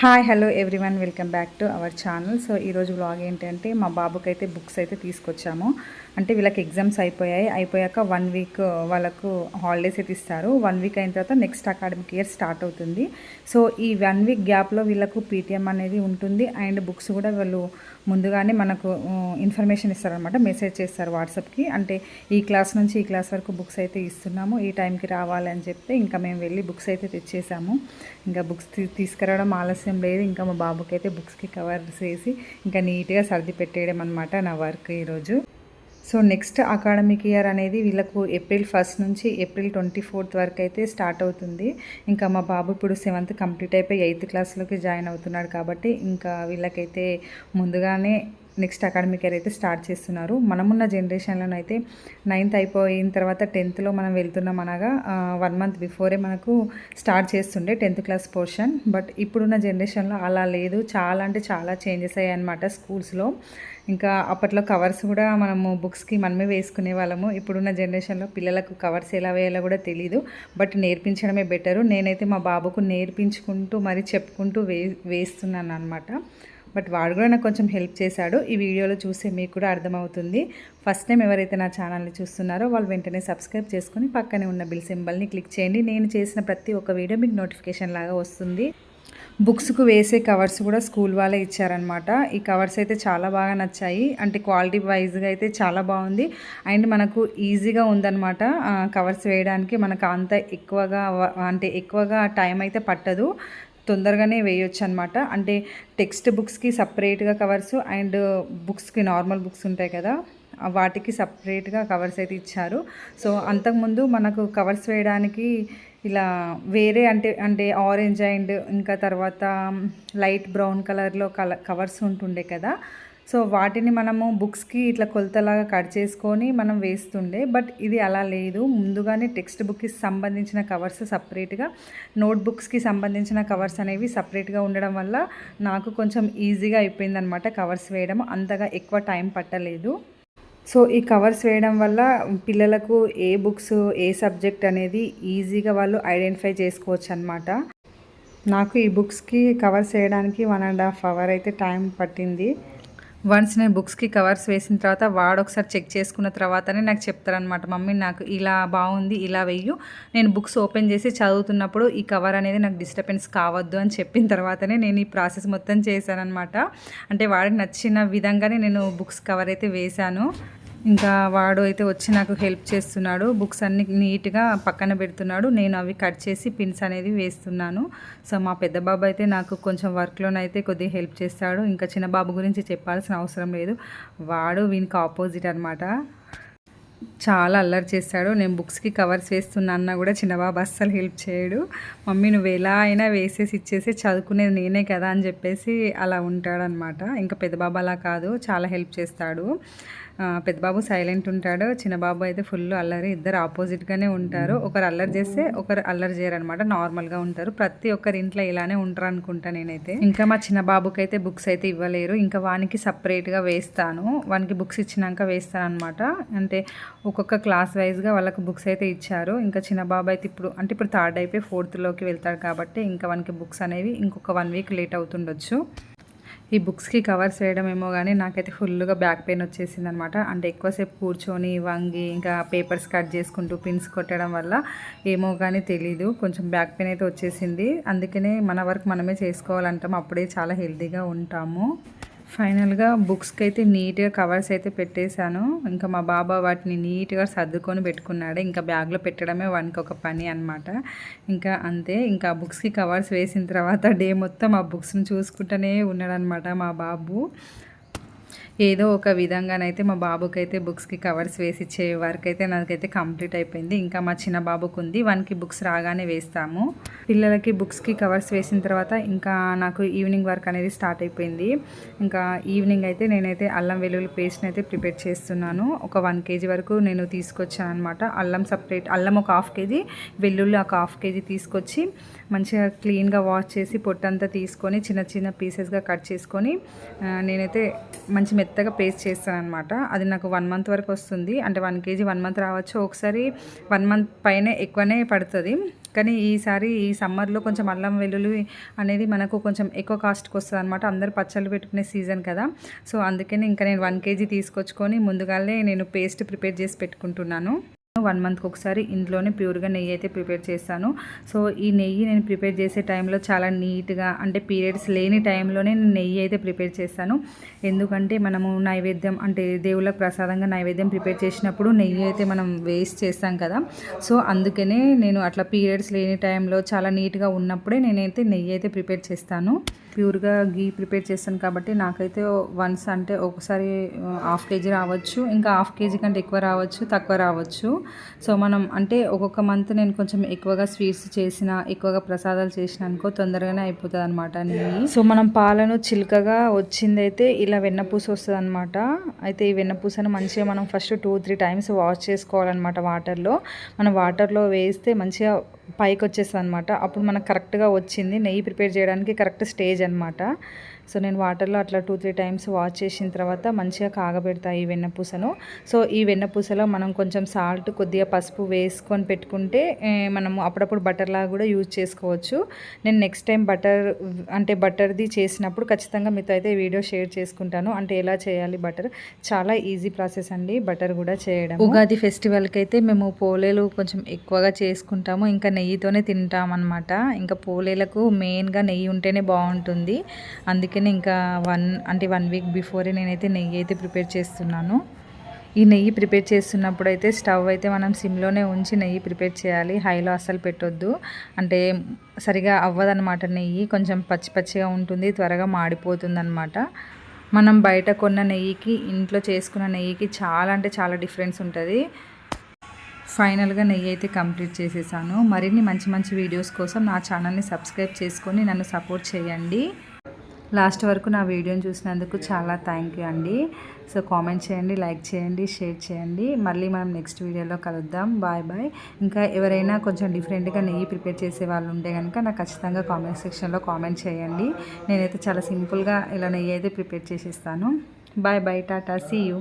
Hi hello everyone welcome back to our channel. So ఈరోజు vlog ఏంటంటే మా బాబుకి అయితే బుక్స్ అయితే తీసుకొచ్చాము. అంటే వీళ్ళకి ఎగ్జామ్స్ అయిపోయాక 1 వీక్ వాళ్ళకు హాలిడేస్ అయితే ఇస్తారు. 1 వీక్ అయిన తర్వాత నెక్స్ట్ అకాడమిక్ ఇయర్ స్టార్ట్ అవుతుంది. సో ఈ 1 వీక్ గ్యాప్లో వీళ్ళకు పీటీఎం అనేది ఉంటుంది. అండ్ బుక్స్ కూడా వాళ్ళు ముందుగానే మనకు ఇన్ఫర్మేషన్ ఇస్తారనమాట. మెసేజ్ చేస్తారు వాట్సాప్కి. అంటే ఈ క్లాస్ నుంచి ఈ క్లాస్ వరకు బుక్స్ అయితే ఇస్తున్నాము, ఈ టైంకి రావాలి అని చెప్తే ఇంకా మేము వెళ్ళి బుక్స్ అయితే తెచ్చేసాము. ఇంకా బుక్స్ తీసుకురావడం ఆలస్యం లేదు. ఇంకా మా బాబుకి అయితే బుక్స్కి కవర్స్ వేసి ఇంకా నీట్గా సర్ది పెట్టేయడం అనమాట నా వర్క్ ఈరోజు. సో నెక్స్ట్ అకాడమిక్ ఇయర్ అనేది వీళ్ళకు ఏప్రిల్ 1 నుంచి ఏప్రిల్ 24 వరకు అయితే స్టార్ట్ అవుతుంది. ఇంకా మా బాబు ఇప్పుడు 7th కంప్లీట్ అయిపోయి 8th క్లాస్లోకి జాయిన్ అవుతున్నాడు కాబట్టి ఇంకా వీళ్ళకైతే ముందుగానే నెక్స్ట్ అకాడమిక్ ఇయర్ అయితే స్టార్ట్ చేస్తున్నారు. మనమున్న జనరేషన్లోనైతే 9th అయిపోయిన తర్వాత 10thలో మనం వెళ్తున్నాం అనగా 1 మంత్ బిఫోరే మనకు స్టార్ట్ చేస్తుండే 10th క్లాస్ పోర్షన్. బట్ ఇప్పుడున్న జనరేషన్లో అలా లేదు. చాలా అంటే చాలా చేంజెస్ అయ్యాయి అనమాట స్కూల్స్లో. ఇంకా అప్పట్లో కవర్స్ కూడా మనము బుక్స్కి మనమే వేసుకునే వాళ్ళము. ఇప్పుడున్న జనరేషన్లో పిల్లలకు కవర్స్ ఎలా వేయాలో కూడా తెలీదు. బట్ నేర్పించడమే బెటరు. నేనైతే మా బాబుకు నేర్పించుకుంటూ మరి చెప్పుకుంటూ వేస్తున్నాను అనమాట. బట్ వాడు కూడా నాకు కొంచెం హెల్ప్ చేశాడు. ఈ వీడియోలో చూస్తే మీకు కూడా అర్థమవుతుంది. ఫస్ట్ టైం ఎవరైతే నా ఛానల్ని చూస్తున్నారో వాళ్ళు వెంటనే సబ్స్క్రైబ్ చేసుకొని పక్కనే ఉన్న బిల్ సింబల్ని క్లిక్ చేయండి. నేను చేసిన ప్రతి ఒక్క వీడియో మీకు నోటిఫికేషన్ లాగా వస్తుంది. బుక్స్కు వేసే కవర్స్ కూడా స్కూల్ వాళ్ళే ఇచ్చారనమాట. ఈ కవర్స్ అయితే చాలా బాగా నచ్చాయి. అంటే క్వాలిటీ వైజ్గా అయితే చాలా బాగుంది. అండ్ మనకు ఈజీగా ఉందన్నమాట కవర్స్ వేయడానికి. మనకు అంత ఎక్కువగా టైం అయితే పట్టదు, తొందరగానే వేయొచ్చు అనమాట. అంటే టెక్స్ట్ బుక్స్కి సపరేట్గా కవర్స్ అండ్ బుక్స్కి నార్మల్ బుక్స్ ఉంటాయి కదా, వాటికి సపరేట్గా కవర్స్ అయితే ఇచ్చారు. సో అంతకుముందు మనకు కవర్స్ వేయడానికి ఇలా వేరే అంటే ఆరెంజ్ అండ్ ఇంకా తర్వాత లైట్ బ్రౌన్ కలర్లో కవర్స్ ఉంటుండే కదా. సో వాటిని మనము బుక్స్కి ఇట్లా కొలతలాగా కట్ చేసుకొని మనం వేస్తుండే. బట్ ఇది అలా లేదు. ముందుగానే టెక్స్ట్ బుక్కి సంబంధించిన కవర్స్ సపరేట్గా, నోట్బుక్స్కి సంబంధించిన కవర్స్ అనేవి సపరేట్గా ఉండడం వల్ల నాకు కొంచెం ఈజీగా అయిపోయింది అనమాట కవర్స్ వేయడం. అంతగా ఎక్కువ టైం పట్టలేదు. సో ఈ కవర్స్ వేయడం వల్ల పిల్లలకు ఏ బుక్స్ ఏ సబ్జెక్ట్ అనేది ఈజీగా వాళ్ళు ఐడెంటిఫై చేసుకోవచ్చు అనమాట. నాకు ఈ బుక్స్కి కవర్స్ వేయడానికి 1.5 hours అయితే టైం పట్టింది. వన్స్ నేను బుక్స్కి కవర్స్ వేసిన తర్వాత వాడు ఒకసారి చెక్ చేసుకున్న తర్వాతనే నాకు చెప్తారనమాట, మమ్మీ నాకు ఇలా బాగుంది, ఇలా వెయ్యు, నేను బుక్స్ ఓపెన్ చేసి చదువుతున్నప్పుడు ఈ కవర్ అనేది నాకు డిస్టర్బెన్స్ కావద్దు అని చెప్పిన తర్వాతనే నేను ఈ ప్రాసెస్ మొత్తం చేశానమాట. అంటే వాడికి నచ్చిన విధంగానే నేను బుక్స్ కవర్ అయితే వేశాను. ఇంకా వాడు అయితే వచ్చి నాకు హెల్ప్ చేస్తున్నాడు. బుక్స్ అన్ని నీట్గా పక్కన పెడుతున్నాడు. నేను అవి కట్ చేసి పిన్స్ అనేది వేస్తున్నాను. సో మా పెద్ద బాబు అయితే నాకు కొంచెం వర్క్లోనైతే కొద్దిగా హెల్ప్ చేస్తాడు. ఇంకా చిన్న బాబు గురించి చెప్పాల్సిన అవసరం లేదు. వాడు వీనికి ఆపోజిట్ అనమాట. చాలా అల్లరి చేస్తాడు. నేను బుక్స్కి కవర్స్ వేస్తున్నా కూడా చిన్నబాబు అస్సలు హెల్ప్ చేయడు. మమ్మీ నువ్వు ఎలా అయినా వేసేసి ఇచ్చేసి చదువుకునేది నేనే కదా అని చెప్పేసి అలా ఉంటాడనమాట. ఇంకా పెద్దబాబు అలా కాదు, చాలా హెల్ప్ చేస్తాడు. పెద్దబాబు సైలెంట్ ఉంటాడు, చిన్నబాబు అయితే ఫుల్ అల్లరి. ఇద్దరు ఆపోజిట్గానే ఉంటారు. ఒకరు అల్లరి చేస్తే ఒకరు అల్లరి చేయరనమాట, నార్మల్గా ఉంటారు. ప్రతి ఒక్కరి ఇంట్లో ఇలానే ఉంటారు అనుకుంటా నేనైతే. ఇంకా మా చిన్న బాబుకి అయితే బుక్స్ అయితే ఇవ్వలేరు. ఇంకా వానికి సపరేట్గా వేస్తాను. వానికి బుక్స్ ఇచ్చినాక వేస్తాను అనమాట. అంటే ఒక్కొక్క క్లాస్ వైజ్గా వాళ్ళకు బుక్స్ అయితే ఇచ్చారు. ఇంకా చిన్న బాబు అయితే ఇప్పుడు 3rd అయిపోయి 4thలోకి వెళ్తాడు కాబట్టి ఇంకా వానికి బుక్స్ అనేవి ఇంకొక 1 week లేట్ అవుతుండొచ్చు. ఈ బుక్స్కి కవర్స్ వేయడం ఏమో కానీ నాకైతే ఫుల్గా బ్యాక్ పెయిన్ వచ్చేసింది అనమాట. అంటే ఎక్కువసేపు కూర్చొని వంగి ఇంకా పేపర్స్ కట్ చేసుకుంటూ పిన్స్ కొట్టడం వల్ల ఏమో కానీ తెలీదు, కొంచెం బ్యాక్ పెయిన్ అయితే వచ్చేసింది. అందుకనే మన వర్క్ మనమే చేసుకోవాలంటాం, అప్పుడే చాలా హెల్తీగా ఉంటాము. ఫైనల్గా బుక్స్కి అయితే నీట్గా కవర్స్ అయితే పెట్టేశాను. ఇంకా మా బాబా వాటిని నీట్గా సర్దుకొని పెట్టుకున్నాడు. ఇంకా బ్యాగ్లో పెట్టడమే వానికి ఒక పని అనమాట. ఇంకా అంతే. ఇంకా బుక్స్కి కవర్స్ వేసిన తర్వాత డే మొత్తం ఆ బుక్స్ని చూసుకుంటూనే ఉన్నాడనమాట మా బాబు. ఏదో ఒక విధంగానైతే మా బాబుకి అయితే బుక్స్కి కవర్స్ వేసి ఇచ్చే వరకు అయితే నాకైతే కంప్లీట్ అయిపోయింది. ఇంకా మా చిన్న బాబుకు ఉంది, వానికి బుక్స్ రాగానే వేస్తాము. పిల్లలకి బుక్స్కి కవర్స్ వేసిన తర్వాత ఇంకా నాకు ఈవినింగ్ వర్క్ అనేది స్టార్ట్ అయిపోయింది. ఇంకా ఈవినింగ్ అయితే నేనైతే అల్లం వెల్లుల్లి పేస్ట్ని అయితే ప్రిపేర్ చేస్తున్నాను. ఒక 1 kg వరకు నేను తీసుకొచ్చాను అనమాట. అల్లం ఒక 1/2 kg, వెల్లుల్లి ఒక 1/2 kg తీసుకొచ్చి మంచిగా క్లీన్గా వాష్ చేసి పొట్టంతా తీసుకొని చిన్న చిన్న పీసెస్గా కట్ చేసుకొని నేనైతే మంచి మెత్తగా పేస్ట్ చేస్తాను అనమాట. అది నాకు 1 మంత్ వరకు వస్తుంది. అంటే 1 కేజీ 1 మంత్ రావచ్చు, ఒకసారి 1 మంత్ పైనే ఎక్కువనే పడుతుంది. కానీ ఈసారి ఈ సమ్మర్లో కొంచెం అల్లం వెల్లుల్లి అనేది మనకు కొంచెం ఎక్కువ కాస్ట్కి వస్తుంది అనమాట. అందరూ పచ్చళ్ళు పెట్టుకునే సీజన్ కదా. సో అందుకని ఇంకా నేను 1 కేజీ తీసుకొచ్చుకొని ముందుగానే నేను పేస్ట్ ప్రిపేర్ చేసి పెట్టుకుంటున్నాను. 1 మంత్కి ఒకసారి ఇంట్లోనే ప్యూర్గా నెయ్యి అయితే ప్రిపేర్ చేస్తాను. సో ఈ నెయ్యి నేను ప్రిపేర్ చేసే టైంలో చాలా నీట్గా, అంటే పీరియడ్స్ లేని టైంలోనే నేను నెయ్యి అయితే ప్రిపేర్ చేస్తాను. ఎందుకంటే మనము నైవేద్యం అంటే దేవుళ్ళకి ప్రసాదంగా నైవేద్యం ప్రిపేర్ చేసినప్పుడు నెయ్యి అయితే మనం వేస్ట్ చేస్తాం కదా. సో అందుకనే నేను అట్లా పీరియడ్స్ లేని టైంలో చాలా నీట్గా ఉన్నప్పుడే నేనైతే నెయ్యి అయితే ప్రిపేర్ చేస్తాను. ప్యూర్గా గీ ప్రిపేర్ చేస్తాను కాబట్టి నాకైతే వన్స్ అంటే ఒకసారి 1/2 కేజీ రావచ్చు, ఇంకా 1/2 కేజీ కంటే ఎక్కువ రావచ్చు, తక్కువ రావచ్చు. సో మనం అంటే ఒక్కొక్క మంత్ నేను కొంచెం ఎక్కువగా స్వీట్స్ చేసిన, ఎక్కువగా ప్రసాదాలు చేసిన అనుకో తొందరగానే అయిపోతుంది అనమాట నెయ్యి. సో మనం పాలను చిలుకగా వచ్చిందైతే ఇలా వెన్నపూస వస్తుంది అనమాట. అయితే ఈ వెన్నపూసను మంచిగా మనం ఫస్ట్ 2-3 టైమ్స్ వాష్ చేసుకోవాలన్నమాట వాటర్లో. మనం వాటర్లో వేస్తే మంచిగా పైకి వచ్చేస్తుంది అనమాట. అప్పుడు మనకు కరెక్ట్గా వచ్చింది, నెయ్యి ప్రిపేర్ చేయడానికి కరెక్ట్ స్టేజ్ అనమాట. సో నేను వాటర్లో అట్లా 2-3 టైమ్స్ వాష్ చేసిన తర్వాత మంచిగా కాగబెడతాయి ఈ వెన్నపూసను. సో ఈ వెన్నపూసలో మనం కొంచెం సాల్ట్, కొద్దిగా పసుపు వేసుకొని పెట్టుకుంటే మనము అప్పుడప్పుడు బటర్లాగా కూడా యూజ్ చేసుకోవచ్చు. నేను నెక్స్ట్ టైం బటర్ది చేసినప్పుడు ఖచ్చితంగా మీతో అయితే వీడియో షేర్ చేసుకుంటాను. అంటే ఎలా చేయాలి బటర్, చాలా ఈజీ ప్రాసెస్ అండి బటర్ కూడా చేయడం. ఉగాది ఫెస్టివల్కి అయితే మేము పోలేలు కొంచెం ఎక్కువగా చేసుకుంటాము, ఇంకా నెయ్యితోనే తింటాం అనమాట. ఇంకా పోలేలకు మెయిన్గా నెయ్యి ఉంటేనే బాగుంటుంది. అందుకే ఇంకా 1 వీక్ బిఫోరే నేనైతే నెయ్యి అయితే ప్రిపేర్ చేస్తున్నాను. ఈ నెయ్యి ప్రిపేర్ చేస్తున్నప్పుడు అయితే స్టవ్ అయితే మనం సిమ్లోనే ఉంచి నెయ్యి ప్రిపేర్ చేయాలి, హైలో అస్సలు పెట్టొద్దు. అంటే సరిగా అవ్వదన్నమాట, నెయ్యి కొంచెం పచ్చి పచ్చిగా ఉంటుంది, త్వరగా మాడిపోతుంది అనమాట. మనం బయట కొన్న నెయ్యికి ఇంట్లో చేసుకున్న నెయ్యికి చాలా అంటే చాలా డిఫరెన్స్ ఉంటుంది. ఫైనల్గా నెయ్యి అయితే కంప్లీట్ చేసేసాను. మరిన్ని మంచి మంచి వీడియోస్ కోసం నా ఛానల్ని సబ్స్క్రైబ్ చేసుకొని నన్ను సపోర్ట్ చేయండి. లాస్ట్ వరకు నా వీడియోని చూసినందుకు చాలా థ్యాంక్ యూ అండి. సో కామెంట్ చేయండి, లైక్ చేయండి, షేర్ చేయండి. మళ్ళీ మనం నెక్స్ట్ వీడియోలో కలుద్దాం. Bye bye. ఇంకా ఎవరైనా కొంచెం డిఫరెంట్గా నెయ్యి ప్రిపేర్ చేసే వాళ్ళు ఉంటే కనుక నాకు ఖచ్చితంగా కామెంట్ సెక్షన్లో కామెంట్ చేయండి. నేనైతే చాలా సింపుల్గా ఇలా నెయ్యి అయితే ప్రిపేర్ చేసేస్తాను. బాయ్ బాయ్, టాటా, సీ యూ.